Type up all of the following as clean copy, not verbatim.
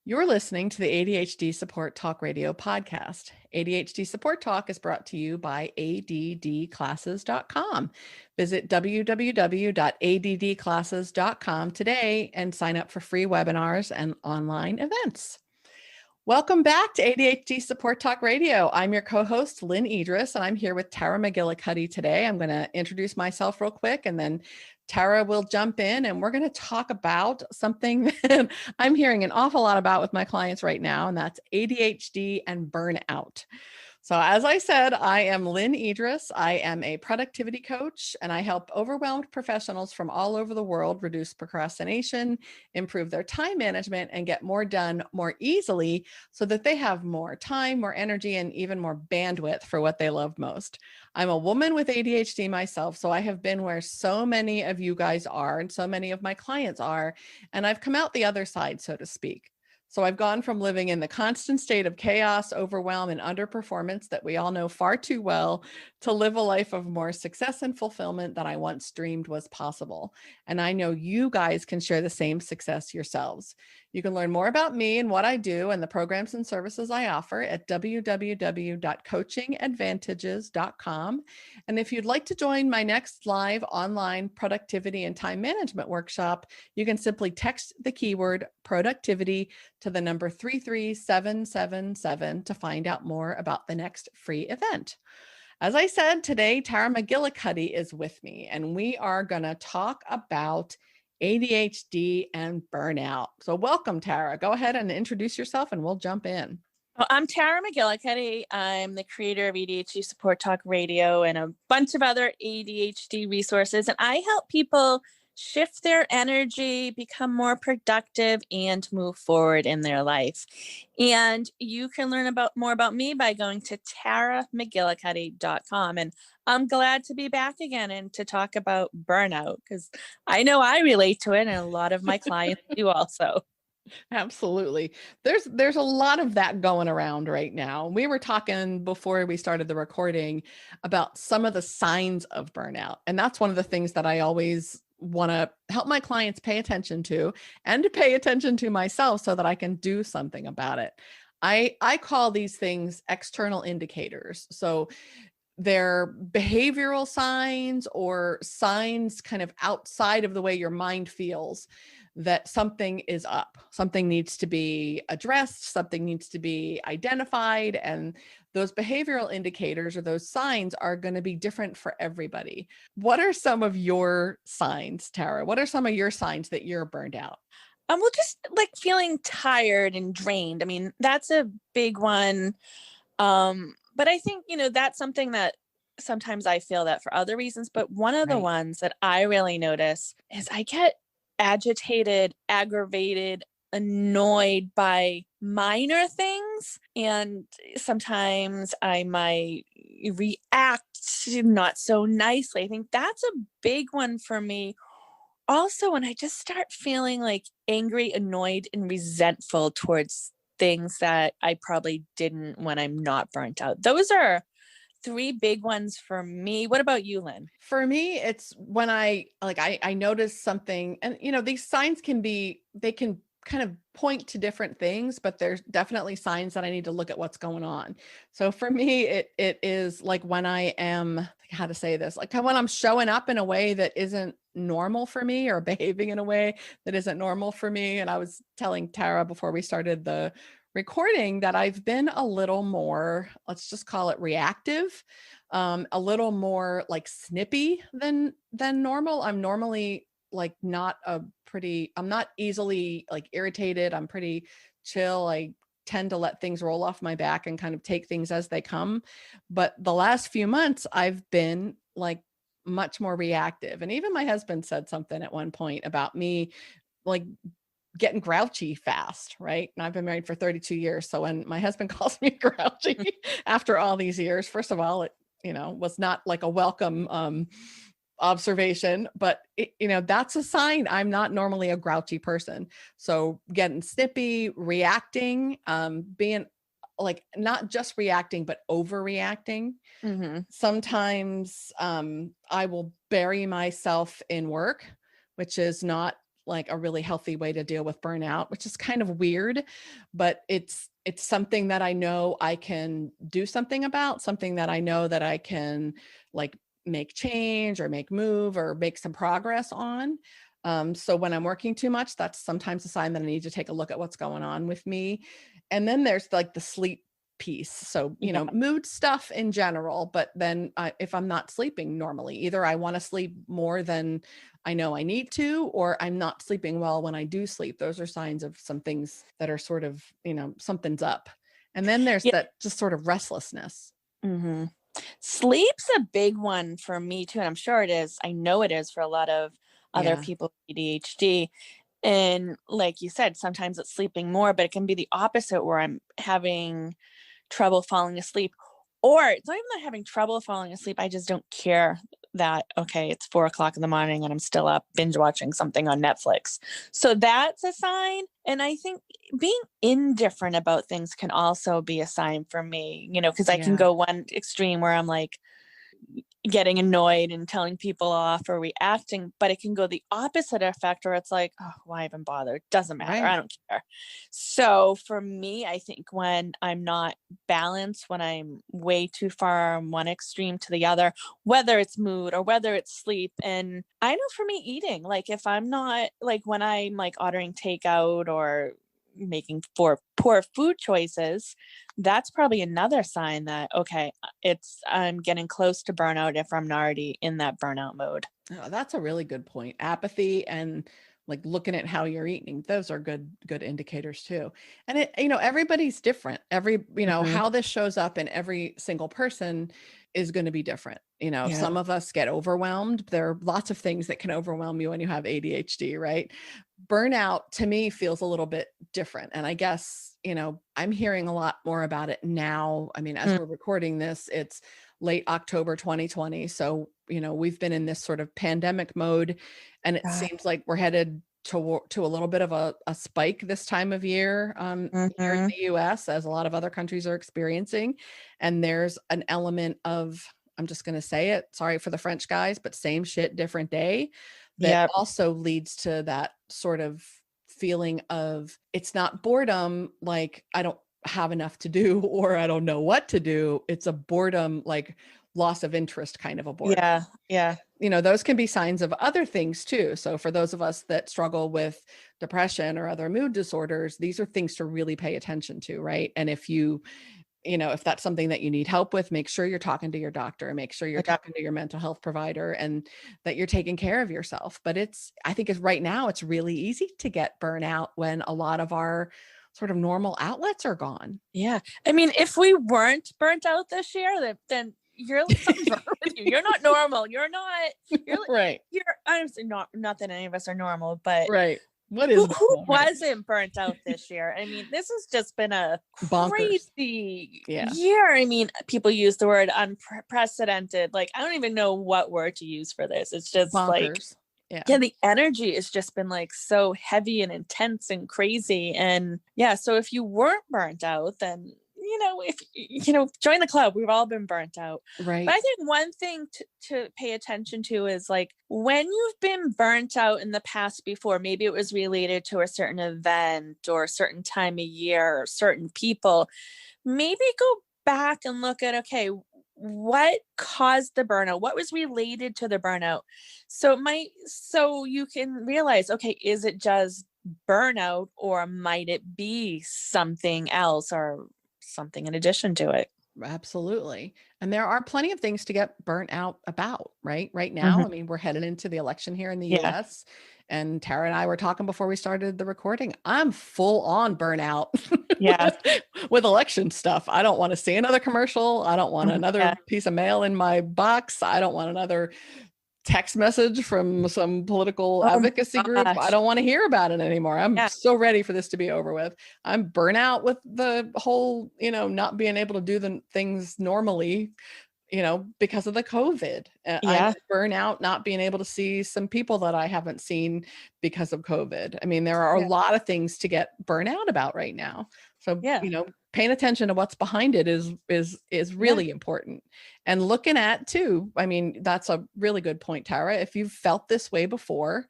You're listening to the ADHD Support Talk Radio podcast. ADHD Support Talk is brought to you by addclasses.com. Visit www.addclasses.com today and sign up for free webinars and online events. Welcome back to ADHD Support Talk Radio. I'm your co-host, Lynne Edris, and I'm here with Tara McGillicuddy today. I'm going to introduce myself real quick, and then Tara will jump in, and we're going to talk about something that I'm hearing an awful lot about with my clients right now, and that's ADHD and burnout. So as I said, I am Lynne Edris. I am a productivity coach, and I help overwhelmed professionals from all over the world reduce procrastination, improve their time management, and get more done more easily so that they have more time, more energy, and even more bandwidth for what they love most. I'm a woman with ADHD myself, so I have been where so many of you guys are and so many of my clients are, and I've come out the other side, so to speak. So I've gone from living in the constant state of chaos, overwhelm, and underperformance that we all know far too well to live a life of more success and fulfillment than I once dreamed was possible. And I know you guys can share the same success yourselves. You can learn more about me and what I do and the programs and services I offer at www.coachingadvantages.com. And if you'd like to join my next live online productivity and time management workshop, you can simply text the keyword productivity to the number 33777 to find out more about the next free event. As I said, today, Tara McGillicuddy is with me, and we are going to talk about ADHD and burnout. So welcome, Tara. Go ahead and introduce yourself and we'll jump in. Well, I'm Tara McGillicuddy. I'm the creator of ADHD Support Talk Radio and a bunch of other ADHD resources. And I help people shift their energy, become more productive, and move forward in their life. And you can learn more about me by going to taramcgillicuddy.com. And I'm glad to be back again and to talk about burnout, because I know I relate to it and a lot of my clients do also. Absolutely. There's a lot of that going around right now. We were talking before we started the recording about some of the signs of burnout. And that's one of the things that I always want to help my clients pay attention to and to pay attention to myself so that I can do something about it. I call these things external indicators. So they're behavioral signs or signs kind of outside of the way your mind feels that something is up, something needs to be addressed, something needs to be identified. And those behavioral indicators or those signs are going to be different for everybody. What are some of your signs, Tara? What are some of your signs that you're burned out? Well, just like feeling tired and drained. I mean, that's a big one. But I think, that's something that sometimes I feel that for other reasons. But one of the ones that I really notice is I get agitated, aggravated, annoyed by minor things. And sometimes I might react not so nicely. I think that's a big one for me. Also, when I just start feeling like angry, annoyed, and resentful towards things that I probably didn't when I'm not burnt out. Those are three big ones for me. What about you, Lynn? For me, it's when I notice something, and these signs they can kind of point to different things, but there's definitely signs that I need to look at what's going on. So for me, it is like when I am, how to say this, like when I'm showing up in a way that isn't normal for me or behaving in a way that isn't normal for me. And I was telling Tara before we started the recording that I've been a little more, let's just call it reactive, a little more like snippy than normal. I'm normally like I'm not easily like irritated. I'm pretty chill. I tend to let things roll off my back and kind of take things as they come. But the last few months I've been like much more reactive. And even my husband said something at one point about me like getting grouchy fast, right? And I've been married for 32 years. So when my husband calls me grouchy after all these years, first of all, it, was not like a welcome observation, but that's a sign I'm not normally a grouchy person. So getting snippy, reacting, being like not just reacting, but overreacting. Mm-hmm. Sometimes I will bury myself in work, which is not like a really healthy way to deal with burnout, which is kind of weird, but it's something that I know I can do something about, something that I know that I can like make change or make move or make some progress on. So when I'm working too much, that's sometimes a sign that I need to take a look at what's going on with me. And then there's like the sleep piece. So, Yeah. mood stuff in general, but then if I'm not sleeping normally, either I want to sleep more than I know I need to, or I'm not sleeping well when I do sleep. Those are signs of some things that are sort of, something's up. And then there's Yeah. that just sort of restlessness. Mm-hmm. Sleep's a big one for me too. And I'm sure it is. I know it is for a lot of other Yeah. people with ADHD. And like you said, sometimes it's sleeping more, but it can be the opposite where I'm having trouble falling asleep. Or it's not even that I'm having trouble falling asleep. I just don't care that, okay, it's 4 o'clock in the morning and I'm still up binge watching something on Netflix. So that's a sign. And I think being indifferent about things can also be a sign for me, because I can Yeah. go one extreme where I'm like, getting annoyed and telling people off or reacting, but it can go the opposite effect where it's like, oh, why even bother? Doesn't matter. Right. I don't care. So for me, I think when I'm not balanced, when I'm way too far on one extreme to the other, whether it's mood or whether it's sleep, and I know for me eating, like if I'm not like when I'm like ordering takeout or making poor food choices, that's probably another sign that, okay, I'm getting close to burnout if I'm not already in that burnout mode. Oh, that's a really good point. Apathy and like looking at how you're eating, those are good indicators too. And everybody's different. Mhm. How this shows up in every single person is going to be different. Yeah. Some of us get overwhelmed. There are lots of things that can overwhelm you when you have ADHD, right? Burnout to me feels a little bit different. And I guess, I'm hearing a lot more about it now. I mean, as Mm. we're recording this, it's late October 2020. So, we've been in this sort of pandemic mode, and it God. seems like we're headed to a little bit of a spike this time of year here in Mhm. the US, as a lot of other countries are experiencing. And there's an element of, I'm just going to say it, sorry for the French guys, but same shit, different day, that Yep. also leads to that sort of feeling of, it's not boredom, like I don't have enough to do or I don't know what to do. It's a boredom, like loss of interest kind of a boredom. Yeah. Yeah. Those can be signs of other things too. So for those of us that struggle with depression or other mood disorders, these are things to really pay attention to, right? And if that's something that you need help with, make sure you're talking to your doctor, make sure you're Yep. talking to your mental health provider, and that you're taking care of yourself. But I think it's right now, it's really easy to get burnout when a lot of our sort of normal outlets are gone. Yeah. I mean, if we weren't burnt out this year, then something's wrong with you. You're not normal. You're Right. you're honestly not that any of us are normal, but Right. What who is normal, right? wasn't burnt out this year? I mean, this has just been a Bonkers. crazy Yeah. year. I mean, people use the word unprecedented. Like, I don't even know what word to use for this. It's just like, Bonkers. Yeah. yeah, the energy has just been like so heavy and intense and crazy. And yeah, so if you weren't burnt out, then if join the club. We've all been burnt out. Right. But I think one thing to pay attention to is like when you've been burnt out in the past before, maybe it was related to a certain event or a certain time of year or certain people, maybe go back and look at, okay, what caused the burnout? What was related to the burnout? So you can realize, okay, is it just burnout or might it be something else or something in addition to it? Absolutely. And there are plenty of things to get burnt out about, right? Right now, Mhm. I mean, we're headed into the election here in the Yeah. US. And Tara and I were talking before we started the recording. I'm full on burnout Yeah. with election stuff. I don't want to see another commercial. I don't want Mhm. Yeah. another piece of mail in my box. I don't want another text message from some political Oh advocacy my group. I gosh. don't want to hear about it anymore. I'm Yeah. so ready for this to be over with. I'm burnout with the whole, not being able to do the things normally, because of the COVID. I'm Yeah. burnout not being able to see some people that I haven't seen because of COVID. I mean, there are a Yeah. lot of things to get burnout about right now. So, Yeah. paying attention to what's behind it is really important. And looking at too, I mean, that's a really good point, Tara. If you've felt this way before,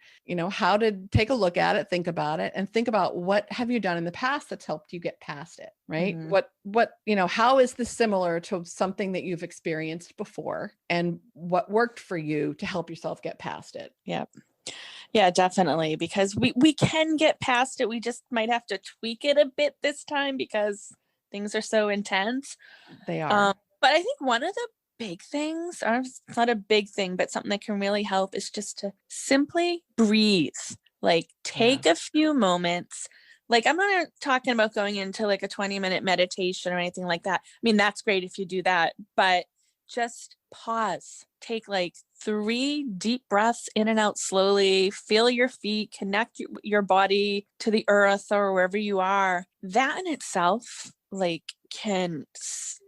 how to take a look at it, think about it, and think about what have you done in the past that's helped you get past it, right? What, how is this similar to something that you've experienced before, and what worked for you to help yourself get past it? Yeah, definitely. Because we can get past it. We just might have to tweak it a bit this time because things are so intense. They are. But I think one of the big things, or it's not a big thing, but something that can really help is just to simply breathe. Like take a few moments. Like I'm not talking about going into like a 20-minute meditation or anything like that. I mean, that's great if you do that, but just pause, take like 3 deep breaths in and out slowly, feel your feet, connect your body to the earth or wherever you are. That in itself like can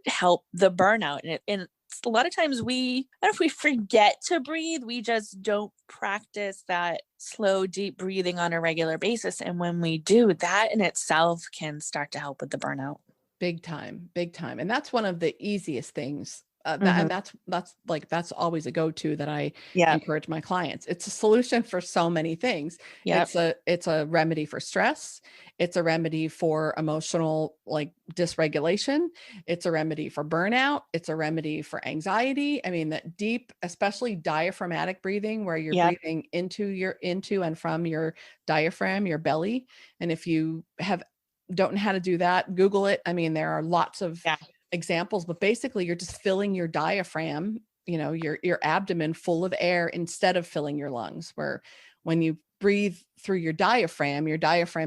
help the burnout. And a lot of times I don't know if we forget to breathe, we just don't practice that slow, deep breathing on a regular basis. And when we do, that in itself can start to help with the burnout. Big time, big time. And that's one of the easiest things. And that's always a go-to that I encourage my clients. It's a solution for so many things. It's a remedy for stress. It's a remedy for emotional like dysregulation. It's a remedy for burnout. It's a remedy for anxiety. I mean, that deep, especially diaphragmatic breathing, where you're breathing into and from your diaphragm, your belly. And if you don't know how to do that, Google it. I mean, there are lots of examples, but basically you're just filling your diaphragm, your abdomen full of air instead of filling your lungs, where when you breathe through your diaphragm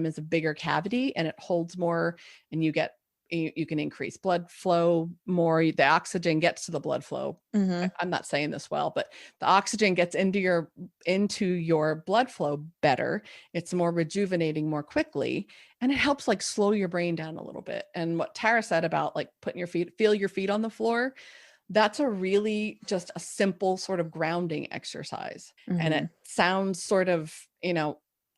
is a bigger cavity and it holds more, and you can increase blood flow more. The oxygen gets to the blood flow. I'm not saying this well, but the oxygen gets into your blood flow better. It's more rejuvenating more quickly, and it helps like slow your brain down a little bit. And what Tara said about like feel your feet on the floor, that's a really just a simple sort of grounding exercise. And it sounds sort of,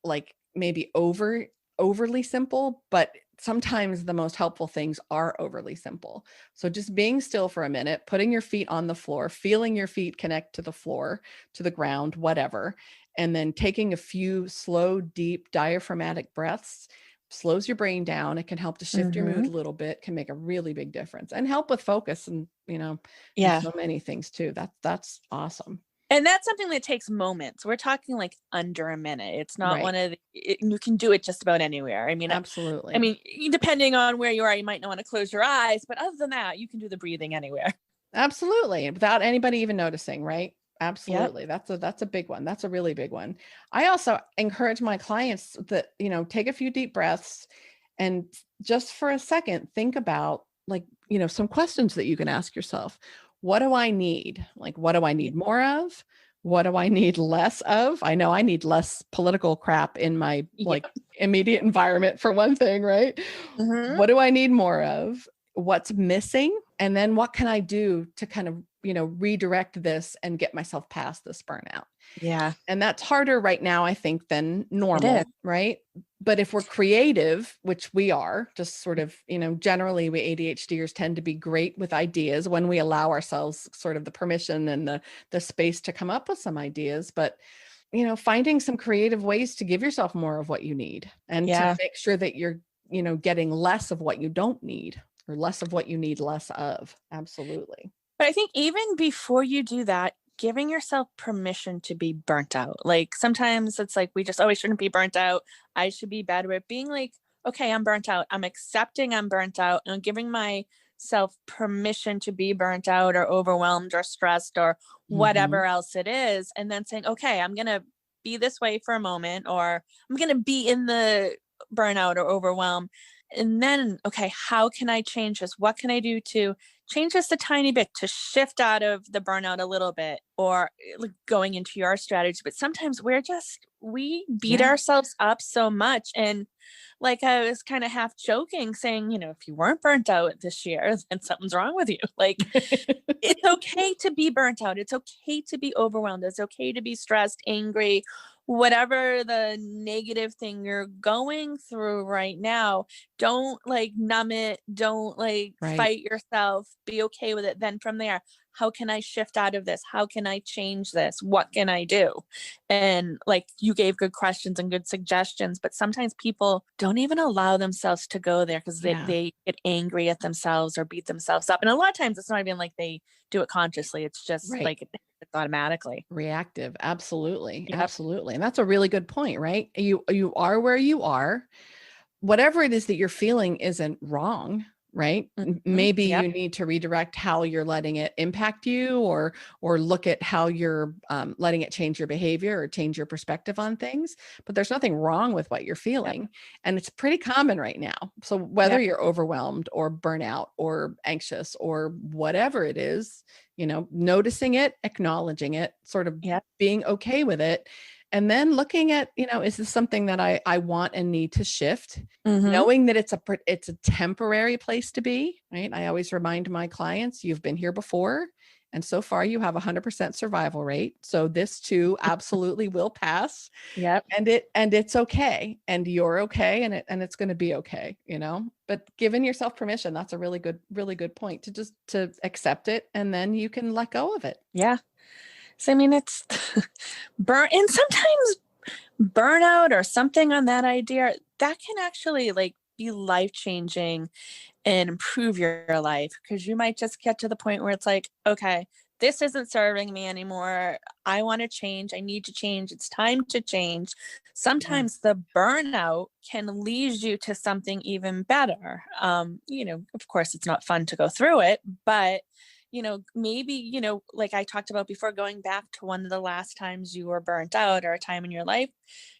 like maybe overly simple, but sometimes the most helpful things are overly simple. So just being still for a minute, putting your feet on the floor, feeling your feet connect to the floor, to the ground, whatever, and then taking a few slow, deep diaphragmatic breaths slows your brain down. It can help to shift your mood a little bit, can make a really big difference, and help with focus and, and so many things too. That's awesome. And that's something that takes moments. We're talking like under a minute. It's not you can do it just about anywhere. I mean, absolutely. I mean, depending on where you are, you might not want to close your eyes, but other than that, you can do the breathing anywhere. Absolutely. Without anybody even noticing, right? Absolutely. That's a big one. That's a really big one. I also encourage my clients that, take a few deep breaths and just for a second, think about like, some questions that you can ask yourself. What do I need? Like, what do I need more of? What do I need less of? I know I need less political crap in my like immediate environment for one thing, right? What do I need more of? What's missing? And then what can I do to kind of, redirect this and get myself past this burnout? Yeah. And that's harder right now, I think, than normal, right? But if we're creative, which we are, just sort of, generally we ADHDers tend to be great with ideas when we allow ourselves sort of the permission and the space to come up with some ideas. But, finding some creative ways to give yourself more of what you need and to make sure that you're, getting less of what you don't need or less of what you need less of. Absolutely. But I think even before you do that, giving yourself permission to be burnt out. Like sometimes it's like, we just always shouldn't be burnt out. I should be better at being like, okay, I'm burnt out. I'm accepting I'm burnt out and I'm giving myself permission to be burnt out or overwhelmed or stressed or whatever else it is. And then saying, okay, I'm going to be this way for a moment, or I'm going to be in the burnout or overwhelm. And then, okay, how can I change this? What can I do to change just a tiny bit to shift out of the burnout a little bit, or like going into your strategy? But sometimes we beat ourselves up so much. And like I was kind of half joking saying, if you weren't burnt out this year, then something's wrong with you. Like it's okay to be burnt out. It's okay to be overwhelmed. It's okay to be stressed, angry, whatever the negative thing you're going through right now, don't like numb it, don't like Right. fight yourself, be okay with it. Then from there, how can I shift out of this? How can I change this? What can I do? And like you gave good questions and good suggestions, but sometimes people don't even allow themselves to go there because Yeah. they get angry at themselves or beat themselves up. And a lot of times it's not even like they do it consciously. It's just Right. like it's automatically. Reactive. Absolutely. Yep. Absolutely. And that's a really good point, right? You are where you are. Whatever it is that you're feeling isn't wrong, right? Maybe Yep. you need to redirect how you're letting it impact you, or look at how you're letting it change your behavior or change your perspective on things. But there's nothing wrong with what you're Yep. feeling, and it's pretty common right now. So whether Yep. you're overwhelmed or burnout or anxious or whatever it is, noticing it, acknowledging it, sort of Yep. being okay with it, and then looking at, is this something that I want and need to shift? Mm-hmm. Knowing that it's a temporary place to be, right? I always remind my clients, you've been here before, and so far you have 100% survival rate. So this too absolutely will pass, Yep. and it's okay, and you're okay, and it's going to be okay, But giving yourself permission, that's a really good point, to just to accept it, and then you can let go of it. Yeah. So I mean, it's and sometimes burnout or something on that idea that can actually like be life changing and improve your life because you might just get to the point where it's like, okay, this isn't serving me anymore. I want to change. I need to change. It's time to change. Yeah. Sometimes the burnout can lead you to something even better. Of course, it's not fun to go through it, but maybe, like I talked about before, going back to one of the last times you were burnt out or a time in your life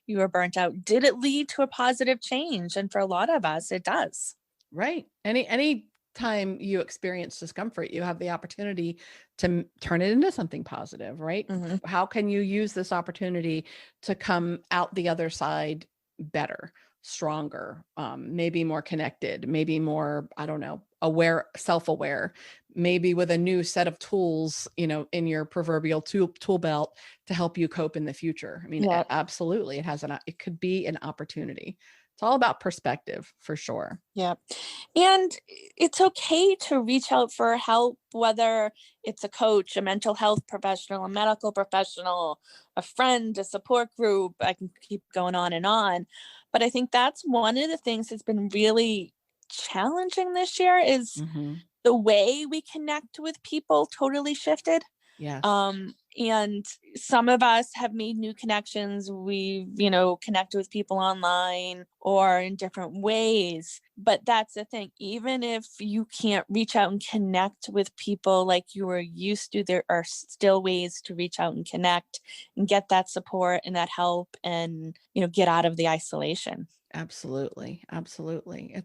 you were burnt out, did it lead to a positive change? And for a lot of us, it does. Right. Any time you experience discomfort, you have the opportunity to turn it into something positive, right? Hmm. How can you use this opportunity to come out the other side better, stronger, maybe more connected, maybe more, I don't know, aware, self-aware, maybe with a new set of tools, in your proverbial tool belt to help you cope in the future. I mean, Yeah. absolutely, it could be an opportunity. It's all about perspective, for sure. Yeah. And it's okay to reach out for help, whether it's a coach, a mental health professional, a medical professional, a friend, a support group. I can keep going on and on. But I think that's one of the things that's been really challenging this year is Mhm. the way we connect with people totally shifted. Yes. And some of us have made new connections. We've, connected with people online or in different ways. But that's the thing. Even if you can't reach out and connect with people like you were used to, there are still ways to reach out and connect and get that support and that help and, get out of the isolation. Absolutely. Absolutely.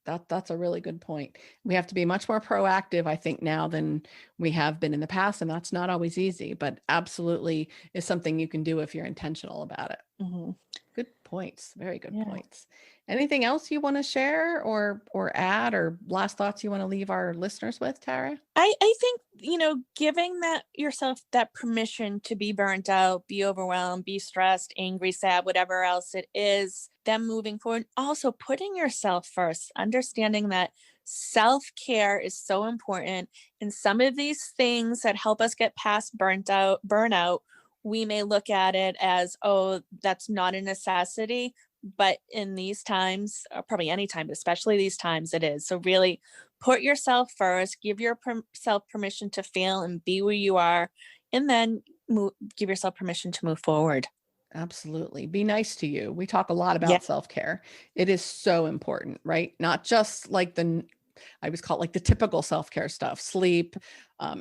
That's a really good point. We have to be much more proactive, I think, now than we have been in the past, and that's not always easy, but absolutely is something you can do if you're intentional about it. Hmm. Good points. Very good Yeah. points. Anything else you want to share or add, or last thoughts you want to leave our listeners with, Tara? I think, giving that yourself that permission to be burnt out, be overwhelmed, be stressed, angry, sad, whatever else it is, then moving forward, also putting yourself first, understanding that self-care is so important. And some of these things that help us get past burnout, we may look at it as, oh, that's not a necessity. But in these times, probably any time, but especially these times, it is. So really put yourself first, give yourself permission to fail and be where you are, and then give yourself permission to move forward. Absolutely. Be nice to you. We talk a lot Yeah. about self-care. It is so important, right? Not just like I always call it like the typical self-care stuff, sleep,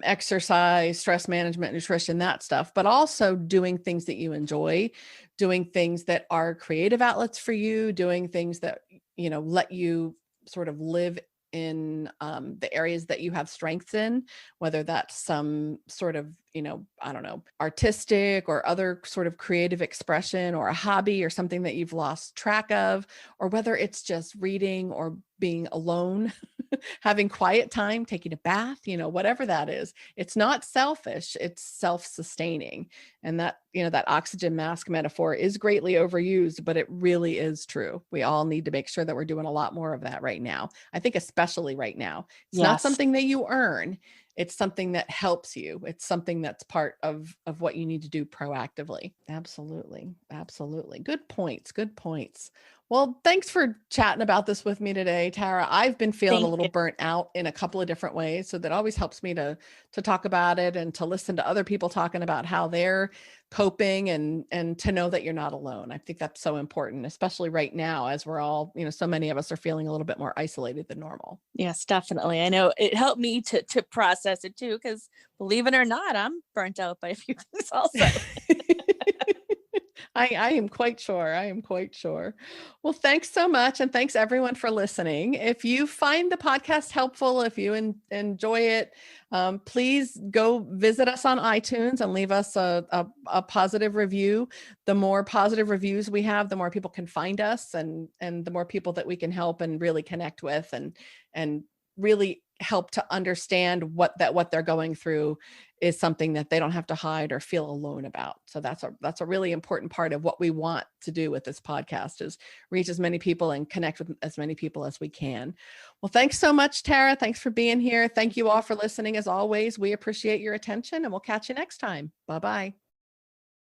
exercise, stress management, nutrition, that stuff, but also doing things that you enjoy, doing things that are creative outlets for you, doing things that, let you sort of live in the areas that you have strengths in, whether that's some sort of, I don't know, artistic or other sort of creative expression, or a hobby or something that you've lost track of, or whether it's just reading or being alone, having quiet time, taking a bath, whatever that is, it's not selfish, it's self-sustaining. And that, that oxygen mask metaphor is greatly overused, but it really is true. We all need to make sure that we're doing a lot more of that right now. I think especially right now, it's not Yes. something that you earn. It's something that helps you. It's something that's part of what you need to do proactively. Absolutely. Absolutely. Good points. Good points. Well, thanks for chatting about this with me today, Tara. I've been feeling a Thank little you. burnt out in a couple of different ways. So that always helps me to talk about it and to listen to other people talking about how they're coping, and to know that you're not alone. I think that's so important, especially right now, as we're all, so many of us are feeling a little bit more isolated than normal. Yes, definitely. I know it helped me to process it too, because believe it or not, I'm burnt out by a few things also. I am quite sure. I am quite sure. Well, thanks so much. And thanks everyone for listening. If you find the podcast helpful, if you enjoy it, please go visit us on iTunes and leave us a positive review. The more positive reviews we have, the more people can find us, and the more people that we can help and really connect with, and really help to understand what they're going through is something that they don't have to hide or feel alone about. So that's a really important part of what we want to do with this podcast, is reach as many people and connect with as many people as we can. Well, thanks so much, Tara. Thanks for being here. Thank you all for listening. As always, we appreciate your attention, and we'll catch you next time. Bye-bye.